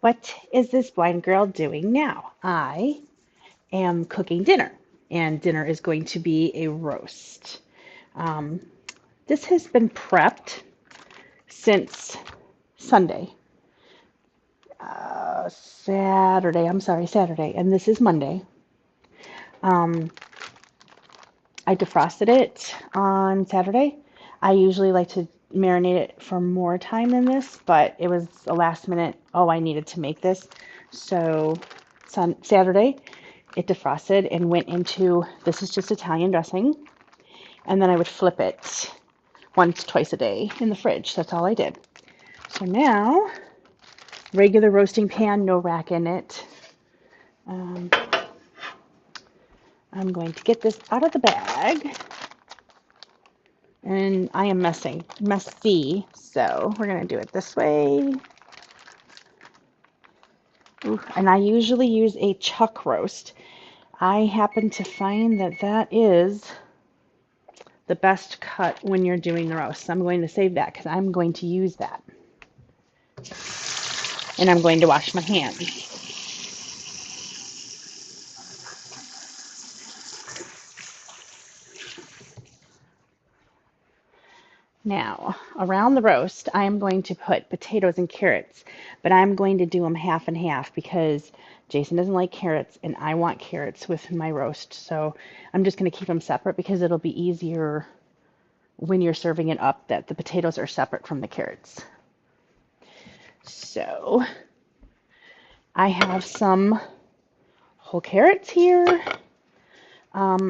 What is this blind girl doing now? I am cooking dinner, and dinner is going to be a roast. Um, this has been prepped since Sunday, Saturday, and this is Monday. Um, I defrosted it on Saturday. I usually like to marinate it for more time than this, but it was a last minute, oh, I needed to make this. So Saturday, it defrosted and went into, this is just Italian dressing, and then I would flip it once, twice a day in the fridge. That's all I did. So now, regular roasting pan, no rack in it. Um, I'm going to get this out of the bag. And I am messy, so we're going to do it this way. Ooh, and I usually use a chuck roast. I happen to find that that is the best cut when you're doing the roast. So I'm going to save that because I'm going to use that. And I'm going to wash my hands. Now, around the roast, I am going to put potatoes and carrots, but I'm going to do them half and half because Jason doesn't like carrots and I want carrots with my roast. So I'm just going to keep them separate because it'll be easier when you're serving it up that the potatoes are separate from the carrots. So I have some whole carrots here.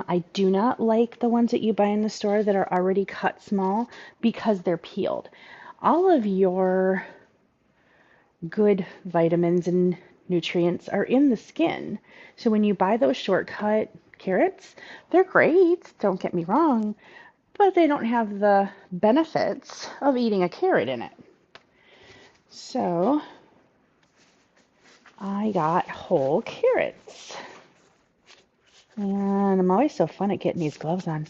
I do not like the ones that you buy in the store that are already cut small because they're peeled. All of your good vitamins and nutrients are in the skin. So when you buy those shortcut carrots, they're great, don't get me wrong, but they don't have the benefits of eating a carrot in it. So I got whole carrots. And I'm always so fun at getting these gloves on.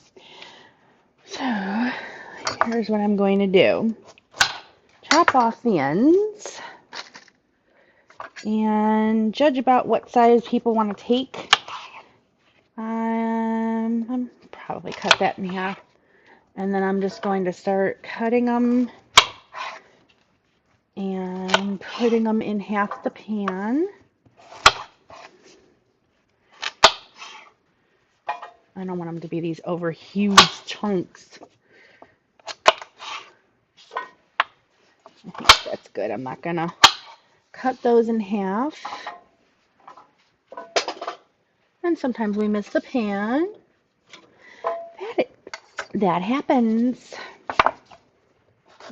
So here's what I'm going to do. Chop off the ends and judge about what size people want to take. I'm probably cut that in half. And then I'm just going to start cutting them and putting them in half the pan. I don't want them to be these over huge chunks. I think that's good. I'm not gonna cut those in half. And sometimes we miss the pan. That happens.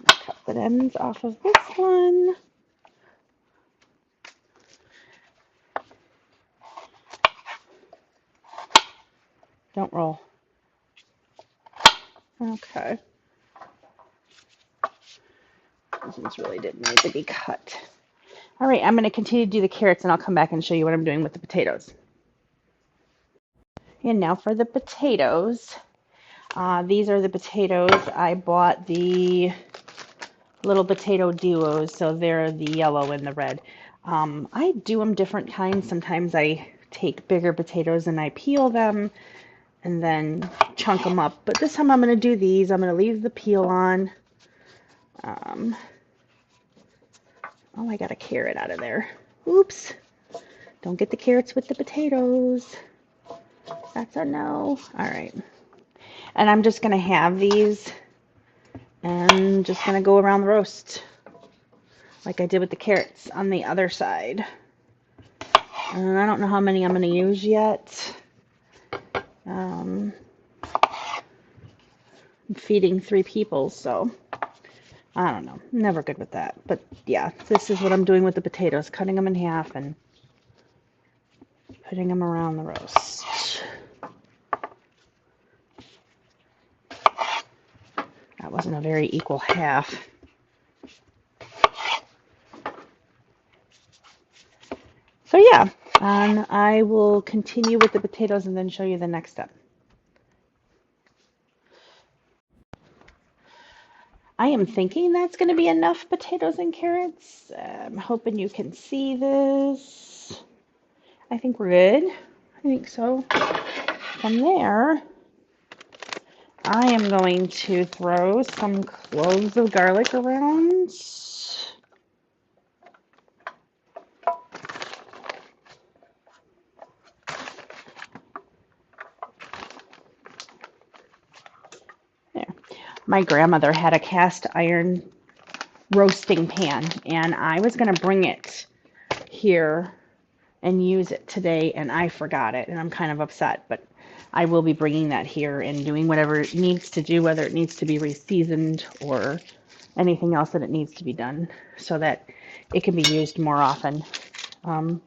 Cut the ends off of this one. Don't roll. Okay. These ones really didn't need to be cut. All right, I'm going to continue to do the carrots and I'll come back and show you what I'm doing with the potatoes. And now for the potatoes. These are the potatoes. I bought the little potato duos, so they're the yellow and the red. I do them different kinds. Sometimes I take bigger potatoes and I peel them and then chunk them up. But this time I'm going to do these. I'm going to leave the peel on. Oh, I got a carrot out of there. Oops. Don't get the carrots with the potatoes. That's a no. All right. And I'm just going to have these and just going to go around the roast like I did with the carrots on the other side. And I don't know how many I'm going to use yet. I'm feeding 3 people, so I don't know. Never good with that. But yeah, this is what I'm doing with the potatoes. Cutting them in half and putting them around the roast. That wasn't a very equal half. So yeah, and I will continue with the potatoes and then show you the next step. I am thinking that's going to be enough potatoes and carrots. I'm hoping you can see this. I think we're good. I think so. From there, I am going to throw some cloves of garlic around. There. My grandmother had a cast iron roasting pan, and I was going to bring it here and use it today, and I forgot it, and I'm kind of upset, but I will be bringing that here and doing whatever it needs to do, whether it needs to be reseasoned or anything else that it needs to be done so that it can be used more often. Um,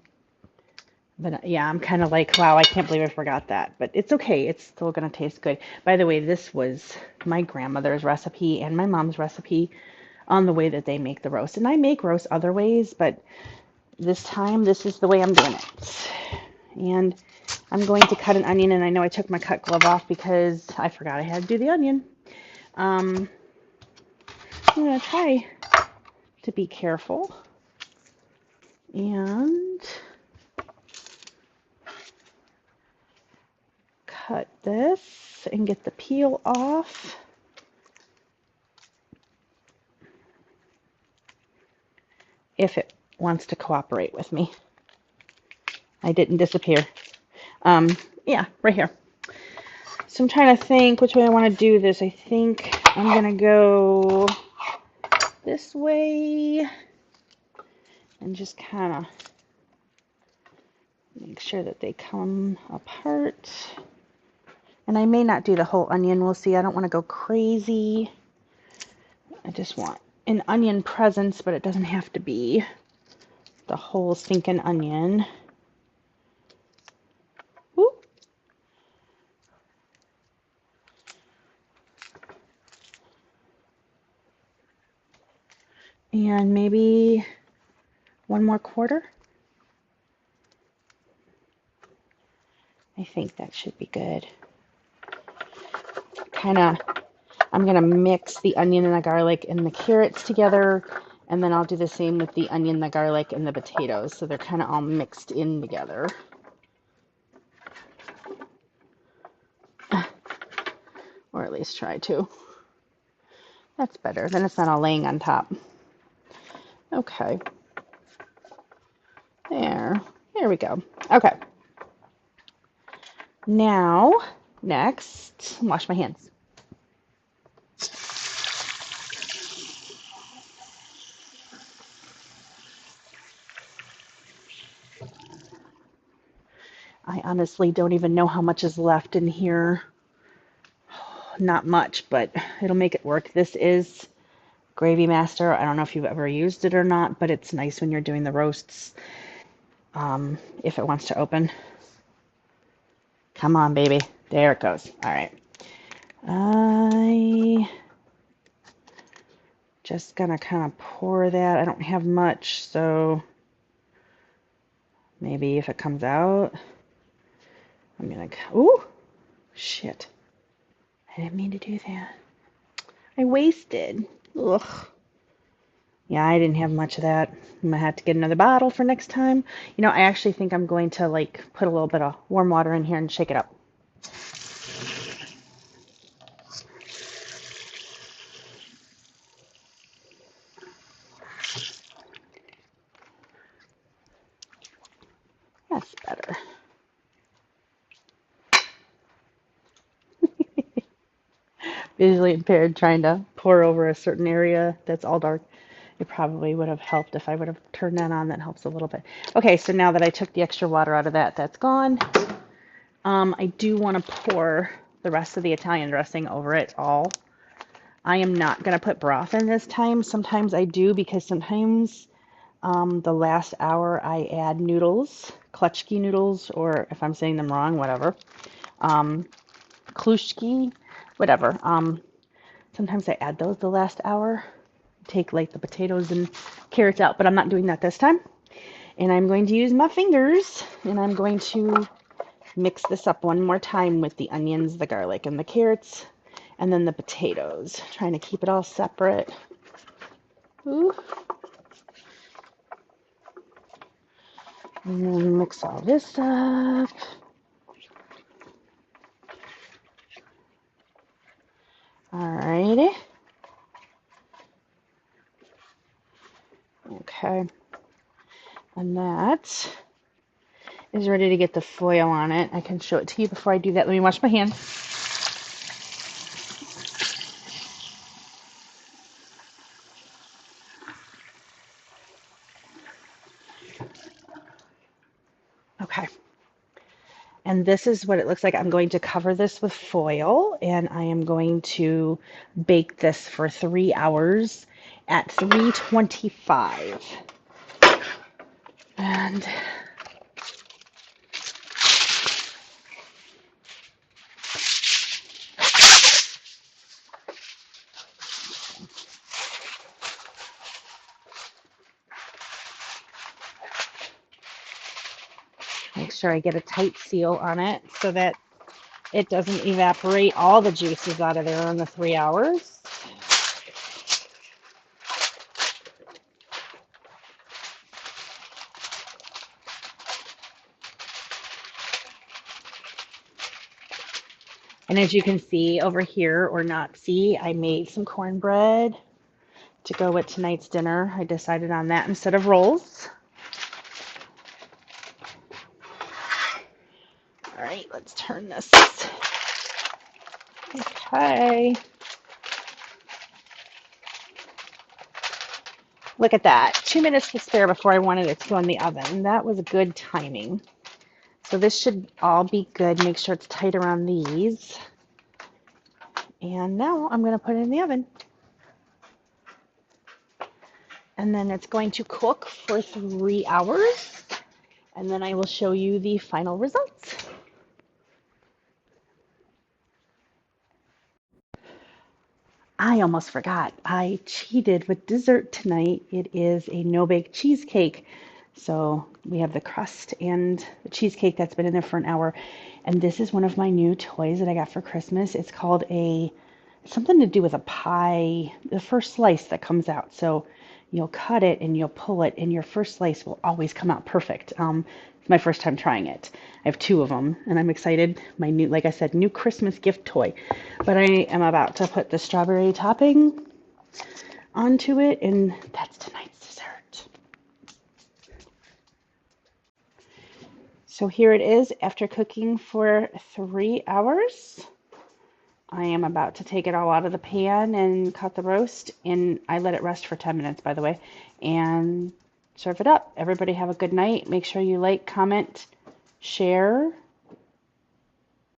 but yeah, I'm kind of like, wow, I can't believe I forgot that. But it's okay. It's still going to taste good. By the way, this was my grandmother's recipe and my mom's recipe on the way that they make the roast. And I make roast other ways, but this time, this is the way I'm doing it. And I'm going to cut an onion, and I know I took my cut glove off because I forgot I had to do the onion. I'm going to try to be careful and cut this and get the peel off. If it wants to cooperate with me. I didn't disappear. Yeah, right here. So I'm trying to think which way I want to do this. I think I'm going to go this way and just kind of make sure that they come apart. And I may not do the whole onion. We'll see. I don't want to go crazy. I just want an onion presence, but it doesn't have to be the whole stinking onion. Ooh. And maybe one more quarter. I think that should be good. I'm going to mix the onion and the garlic and the carrots together, and then I'll do the same with the onion, the garlic, and the potatoes, so they're kind of all mixed in together. Or at least try to. That's better, then it's not all laying on top. Okay. There we go. Okay. Now, next, wash my hands. I honestly don't even know how much is left in here. Not much, but it'll make it work. This is Gravy Master. I don't know if you've ever used it or not, but it's nice when you're doing the roasts. If it wants to open. Come on, baby. There it goes. All right. I just gonna kind of pour that. I don't have much, so maybe if it comes out, I'm gonna, ooh, shit. I didn't mean to do that. I wasted. Ugh. Yeah, I didn't have much of that. I'm gonna have to get another bottle for next time. You know, I actually think I'm going to like put a little bit of warm water in here and shake it up. That's better. Visually impaired trying to pour over a certain area that's all dark. It probably would have helped if I would have turned that on. That helps a little bit. Okay, so now that I took the extra water out of that, that's gone. I do want to pour the rest of the Italian dressing over it all. I am not going to put broth in this time. Sometimes I do because sometimes the last hour I add noodles, Klutschki noodles, or if I'm saying them wrong, whatever. Klushki, whatever. Sometimes I add those the last hour. Take like the potatoes and carrots out, but I'm not doing that this time. And I'm going to use my fingers, and I'm going to mix this up one more time with the onions, the garlic, and the carrots. And then the potatoes, trying to keep it all separate. Ooh. And then mix all this up. Alrighty. Okay. And that is ready to get the foil on it. I can show it to you before I do that. Let me wash my hands. Okay. And this is what it looks like. I'm going to cover this with foil, and I am going to bake this for 3 hours at 325. And make sure I get a tight seal on it so that it doesn't evaporate all the juices out of there in the 3 hours. And as you can see over here, or not see, I made some cornbread to go with tonight's dinner. I decided on that instead of rolls. All right, let's turn this. Okay. Look at that. 2 minutes to spare before I wanted it to go in the oven. That was good timing. So this should all be good. Make sure it's tight around these. And now I'm going to put it in the oven. And then it's going to cook for 3 hours. And then I will show you the final results. I almost forgot. I cheated with dessert tonight. It is a no-bake cheesecake. So we have the crust and the cheesecake that's been in there for an hour. And this is one of my new toys that I got for Christmas. It's called something to do with a pie, the first slice that comes out. So you'll cut it and you'll pull it, and your first slice will always come out perfect. It's my first time trying it. I have 2 of them, and I'm excited. My new, like I said, new Christmas gift toy. But I am about to put the strawberry topping onto it, and that's tonight's dessert. So here it is after cooking for 3 hours. I am about to take it all out of the pan and cut the roast, and I let it rest for 10 minutes, by the way, and serve it up. Everybody have a good night. Make sure you like, comment, share,